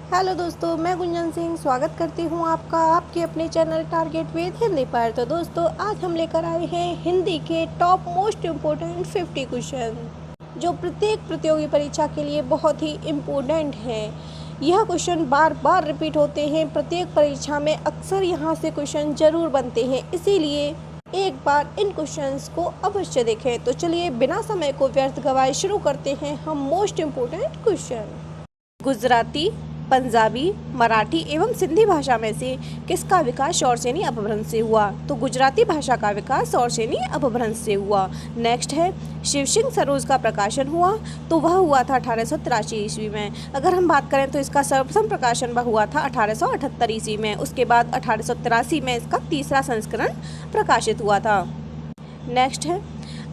Hello दोस्तों, मैं गुंजन सिंह स्वागत करती हूँ आपका आपके अपने चैनल टारगेट विद हिंदी पर। तो दोस्तों, आज हम लेकर आए हैं हिंदी के टॉप मोस्ट इम्पोर्टेंट 50 क्वेश्चन जो प्रत्येक प्रतियोगी परीक्षा के लिए बहुत ही इम्पोर्टेंट हैं। यह क्वेश्चन बार बार रिपीट होते हैं, प्रत्येक परीक्षा में अक्सर यहाँ से क्वेश्चन जरूर बनते हैं, इसीलिए एक बार इन क्वेश्चंस को अवश्य देखें। तो चलिए बिना समय को व्यर्थ गवाए शुरू करते हैं हम most important question. Gujarati, Punjabi, Marathi एवं सिंधी भाषा में से किसका विकास शौरसेनी अपभ्रंश से हुआ? तो गुजराती भाषा का विकास शौरसेनी अपभ्रंश से हुआ। नेक्स्ट है, शिव सिंह सरोज का प्रकाशन हुआ तो वह हुआ था 1883 ईस्वी में। अगर हम बात करें तो इसका सर्वप्रथम प्रकाशन वह हुआ था 1878 ईस्वी में। उसके बाद 1883 में इसका तीसरा संस्करण प्रकाशित हुआ था। नेक्स्ट है,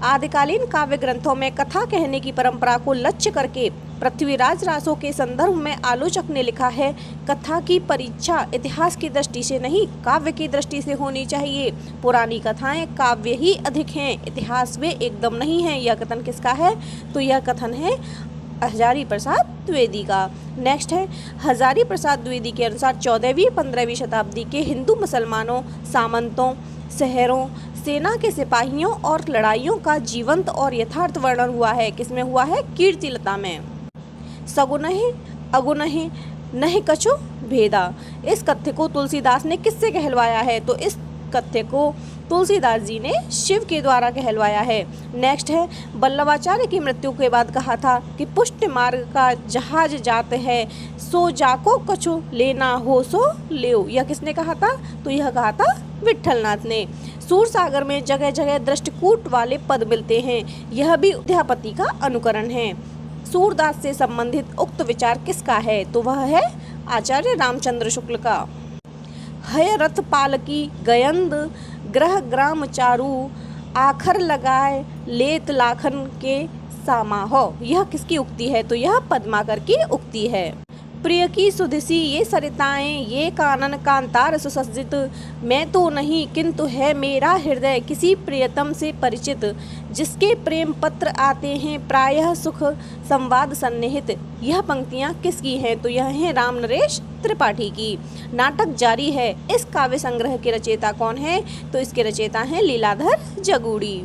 आदिकालीन काव्य ग्रंथों में कथा कहने की परंपरा को लक्ष्य करके पृथ्वीराज रासो के संदर्भ में आलोचक ने लिखा है, कथा की परीक्षा इतिहास की दृष्टि से नहीं काव्य की दृष्टि से होनी चाहिए। पुरानी कथाएं काव्य ही अधिक हैं, इतिहास वे एकदम नहीं हैं। यह कथन किसका है? तो यह कथन है हजारी प्रसाद द्विवेदी का। नेक्स्ट है, हजारी प्रसाद द्विवेदी के अनुसार 14वीं-15वीं शताब्दी के हिंदू मुसलमानों, सामंतों, शहरों, सेना के सिपाहियों और लड़ाइयों का जीवंत और यथार्थ वर्णन हुआ है। किसमें हुआ है? कीर्तिलता में। सगुनहि अगुनहि नहीं कछु भेदा, इस कथ्य को तुलसीदास ने किससे कहलवाया है? तो इस कथ्य को तुलसीदास जी ने शिव के द्वारा कहलवाया है। नेक्स्ट है, वल्लभाचार्य की मृत्यु के बाद कहा था कि पुष्ट मार्ग का जहाज जात है, सो जाको कछु लेना हो सो लेओ। यह किसने कहा था? तो यह कहा था विट्ठलनाथ ने। सूरसागर में जगह जगह दृष्टिकूट वाले पद मिलते हैं, यह भी अध्यापति का अनुकरण है। सूरदास से संबंधित उक्त विचार किसका है? तो वह है आचार्य रामचंद्र शुक्ल का। हय रथ पालकी गयंद ग्रह ग्राम चारू, आखर लगाए लेत लाखन के सामाहो। यह किसकी उक्ति है? तो यह पद्माकर की उक्ति है। प्रिय की सुधिसी ये सरिताएं, ये कानन कांतार सुसज्जित, मैं तो नहीं किंतु है मेरा हृदय किसी प्रियतम से परिचित, जिसके प्रेम पत्र आते हैं प्रायः सुख संवाद सन्निहित। यह पंक्तियां किसकी हैं? तो यह है राम नरेश त्रिपाठी की। नाटक जारी है, इस काव्य संग्रह के रचयिता कौन है? तो इसके रचयिता हैं लीलाधर जगूड़ी।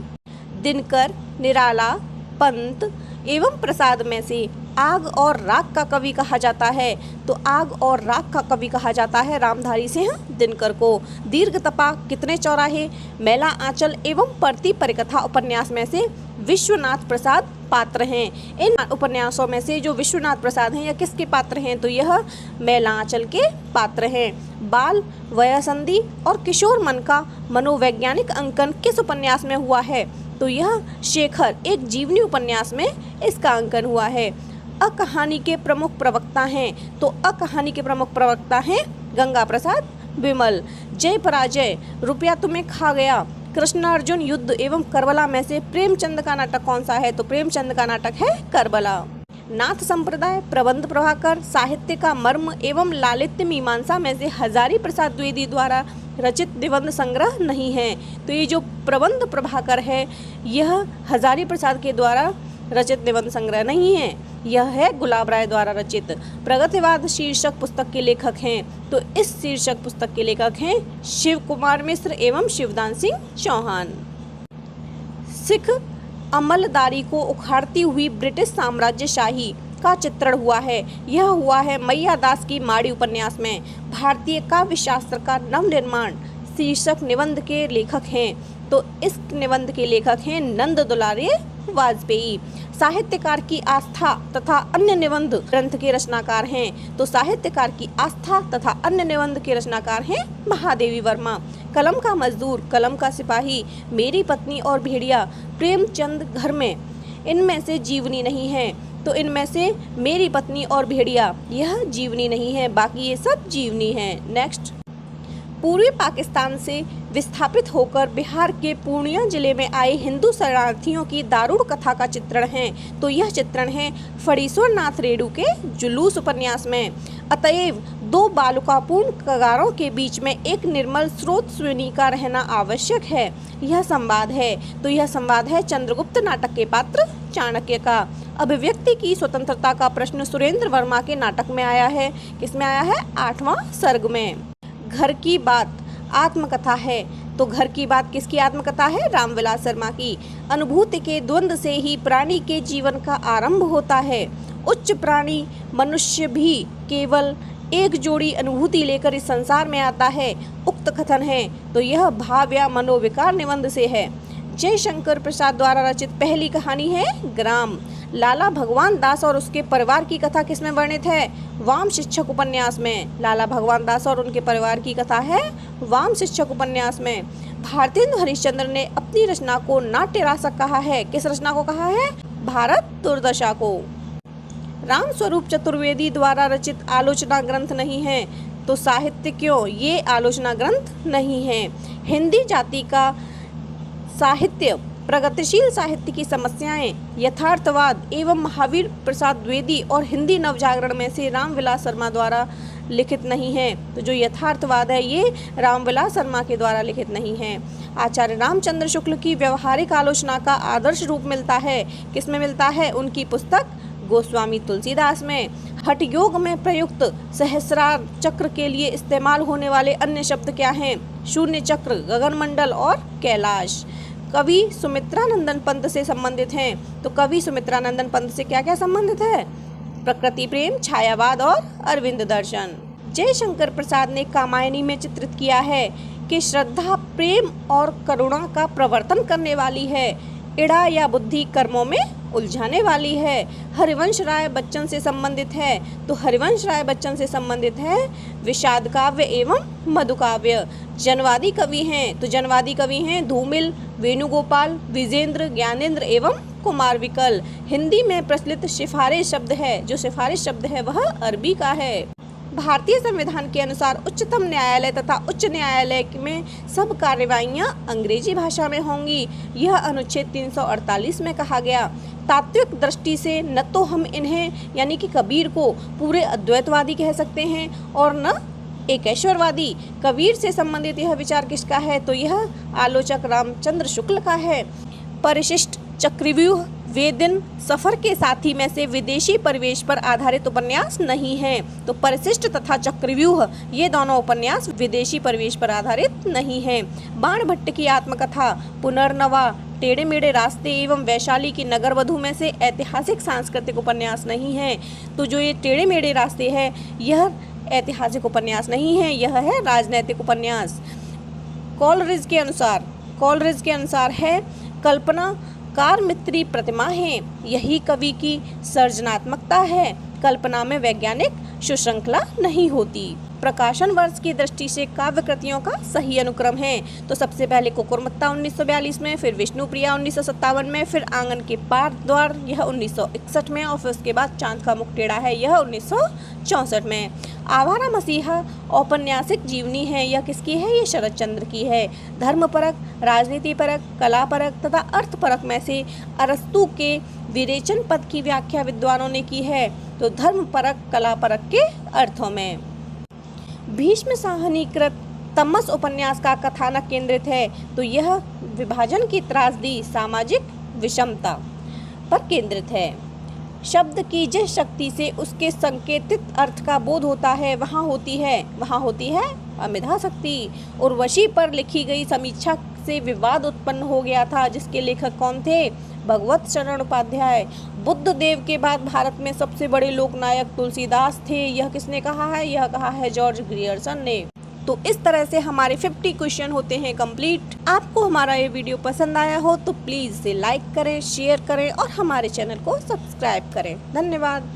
दिनकर, निराला, पंत एवं प्रसाद में से आग और राख का कवि कहा जाता है। तो आग और राख का कवि कहा जाता है रामधारी सिंह दिनकर को। दीर्घ तपा, कितने चौराहे, मैला आंचल एवं परती परिकथा उपन्यास में से विश्वनाथ प्रसाद पात्र हैं। इन उपन्यासों में से जो विश्वनाथ प्रसाद हैं यह किसके पात्र हैं? तो यह मैला आंचल के पात्र हैं। बाल, वयसंधि और किशोर मन का मनोवैज्ञानिक अंकन किस उपन्यास में हुआ है? तो यह शेखर एक जीवनी उपन्यास में इसका अंकन हुआ है। अकहानी के प्रमुख प्रवक्ता हैं, तो अकहानी के प्रमुख प्रवक्ता हैं गंगा प्रसाद विमल। जय पराजय, रुपया तुम्हें खा गया, कृष्णार्जुन युद्ध एवं करबला में से प्रेमचंद का नाटक कौन सा है? तो प्रेमचंद का नाटक है करबला। नाथ संप्रदाय, प्रबंध प्रभाकर, साहित्य का मर्म एवं लालित्य मीमांसा में से हजारी प्रसाद द्विवेदी द्वारा रचित निबंध संग्रह नहीं है। तो ये जो प्रबंध प्रभाकर है यह हजारी प्रसाद के द्वारा रचित निबंध संग्रह नहीं है, यह है गुलाब राय द्वारा रचित। प्रगतिवाद शीर्षक पुस्तक के लेखक हैं, तो इस शीर्षक पुस्तक के लेखक हैं शिव कुमार मिश्र एवं शिवदान सिंह चौहान। सिख अमलदारी को उखाड़ती हुई ब्रिटिश साम्राज्यशाही का चित्रण हुआ है, यह हुआ है मैया दास की माड़ी उपन्यास में। भारतीय काव्य शास्त्र का नवनिर्माण शीर्षक निबंध के लेखक हैं, तो इस निबंध के लेखक हैं नंद दुलारे वाजपेयी। साहित्यकार की आस्था तथा अन्य निबंध ग्रंथ के रचनाकार हैं, तो साहित्यकार की आस्था तथा अन्य निबंध के रचनाकार हैं महादेवी वर्मा। कलम का मजदूर, कलम का सिपाही, मेरी पत्नी और भेड़िया, प्रेमचंद घर में, इनमें से जीवनी नहीं है। तो इनमें से मेरी पत्नी और भेड़िया यह जीवनी नहीं है, बाकी ये सब जीवनी है। नेक्स्ट, पूर्वी पाकिस्तान से विस्थापित होकर बिहार के पूर्णिया जिले में आए हिंदू शरणार्थियों की दारुण कथा का चित्रण है। तो यह चित्रण है फणीश्वर नाथ रेणु के जुलूस उपन्यास में। अतएव दो बालुकापूर्ण कगारों के बीच में एक निर्मल स्रोत स्वनी का रहना आवश्यक है। यह संवाद है। तो यह संवाद है चंद्रगुप्त नाटक के पात्र चाणक्य का। अभिव्यक्ति की स्वतंत्रता का प्रश्न सुरेंद्र वर्मा के नाटक में आया है। किसमें आया है? 8वां सर्ग में। घर की बात आत्मकथा है। तो घर की बात किसकी आत्मकथा है? रामविलास शर्मा की। अनुभूति के द्वंद्व से ही प्राणी के जीवन का आरंभ होता है। उच्च प्राणी मनुष्य भी केवल एक जोड़ी अनुभूति लेकर इस संसार में आता है। उक्त कथन है तो यह भाव या मनोविकार निबंध से है। जयशंकर प्रसाद द्वारा रचित पहली कहानी है ग्राम। लाला भगवान दास और उसके परिवार की कथा किसमें वर्णित है? वाम शिक्षक उपन्यास में। लाला भगवान दास और उनके परिवार की कथा है वाम शिक्षक उपन्यास में। भारतेंदु हरिश्चंद्र ने अपनी रचना को नाट्य रासक कहा है। किस रचना को कहा है? भारत दुर्दशा को। राम स्वरूप चतुर्वेदी द्वारा रचित आलोचना ग्रंथ नहीं है। तो साहित्य क्यों? ये आलोचना ग्रंथ नहीं है। हिंदी जाति का साहित्य, प्रगतिशील साहित्य की समस्याएं, यथार्थवाद एवं महावीर प्रसाद द्विवेदी और हिंदी नवजागरण में से रामविलास शर्मा द्वारा लिखित नहीं है। तो जो यथार्थवाद है ये रामविलास शर्मा के द्वारा लिखित नहीं है। आचार्य रामचंद्र शुक्ल की व्यवहारिक आलोचना का आदर्श रूप मिलता है। किसमें मिलता है? उनकी पुस्तक गोस्वामी तुलसीदास में। हठ योग में प्रयुक्त सहस्रार चक्र के लिए इस्तेमाल होने वाले अन्य शब्द क्या हैं? शून्य चक्र, गगनमंडल और कैलाश। कवि सुमित्रानंदन पंत से संबंधित हैं। तो कवि सुमित्रानंदन पंत से क्या क्या संबंधित है? प्रकृति प्रेम, छायावाद और अरविंद दर्शन। जयशंकर प्रसाद ने कामायनी में चित्रित किया है कि श्रद्धा प्रेम और करुणा का प्रवर्तन करने वाली है, इड़ा या बुद्धि कर्मों में उलझाने वाली है। हरिवंश राय बच्चन से संबंधित है। तो हरिवंश राय बच्चन से संबंधित है विषाद काव्य एवं मधुकाव्य। जनवादी कवि हैं। तो जनवादी कवि हैं धूमिल, वेणुगोपाल, विजेंद्र, ज्ञानेंद्र एवं कुमार विकल। हिंदी में प्रचलित सिफारिश शब्द है। जो सिफारिश शब्द है वह अरबी का है। भारतीय संविधान के अनुसार उच्चतम न्यायालय तथा उच्च न्यायालय में सब कार्यवाहियां अंग्रेजी भाषा में होंगी। यह अनुच्छेद 348 में कहा गया। तात्विक दृष्टि से न तो हम इन्हें यानी कि कबीर को पूरे अद्वैतवादी कह सकते हैं और न एकेश्वरवादी। कबीर से संबंधित यह विचार किसका है? तो यह आलोचक रामचंद्र शुक्ल का है। परिशिष्ट, चक्रव्यूह, वेदिन, सफर के साथी में से विदेशी परिवेश पर आधारित उपन्यास नहीं है। तो परिशिष्ट तथा चक्रव्यूह ये दोनों उपन्यास विदेशी परिवेश पर आधारित नहीं है। बाण भट्ट की आत्मकथा, पुनर्नवा, टेढ़े मेढ़े रास्ते एवं वैशाली की नगरवधु में से ऐतिहासिक सांस्कृतिक उपन्यास नहीं है। तो जो ये टेढ़े मेढ़े रास्ते है यह ऐतिहासिक उपन्यास नहीं है, यह है राजनैतिक उपन्यास। कॉलरिज के अनुसार है कल्पना कार मित्री प्रतिमा है, यही कवि की सर्जनात्मकता है। कल्पना में वैज्ञानिक सुश्रृंखला नहीं होती। प्रकाशन वर्ष की दृष्टि से काव्य कृतियों का सही अनुक्रम है। तो सबसे पहले कुकुरमुत्ता 1942 में, फिर विष्णुप्रिया 1957 में, फिर आंगन के पार द्वार यह 1961 में और फिर उसके बाद चांद का मुख टेढ़ा है यह 1964 में। आवारा मसीहा औपन्यासिक जीवनी है। यह किसकी है? ये शरद चंद्र की है। धर्मपरक, राजनीतिपरक, कलापरक तथा अर्थपरक में से अरस्तु के विरेचन पद की व्याख्या विद्वानों ने की है। तो धर्मपरक, कलापरक के अर्थों में। भीष्म साहनीकृत तमस उपन्यास का कथानक केंद्रित है। तो यह विभाजन की त्रासदी, सामाजिक विषमता पर केंद्रित है। शब्द की जिस शक्ति से उसके संकेतित अर्थ का बोध होता है वहाँ होती है अमिधा शक्ति। उर्वशी पर लिखी गई समीक्षा से विवाद उत्पन्न हो गया था, जिसके लेखक कौन थे? भगवत शरण उपाध्याय। बुद्ध देव के बाद भारत में सबसे बड़े लोकनायक तुलसीदास थे। यह किसने कहा है? यह कहा है जॉर्ज ग्रियर्सन ने। तो इस तरह से हमारे 50 क्वेश्चन होते हैं कंप्लीट। आपको हमारा ये वीडियो पसंद आया हो तो प्लीज़ इसे लाइक करें, शेयर करें और हमारे चैनल को सब्सक्राइब करें। धन्यवाद।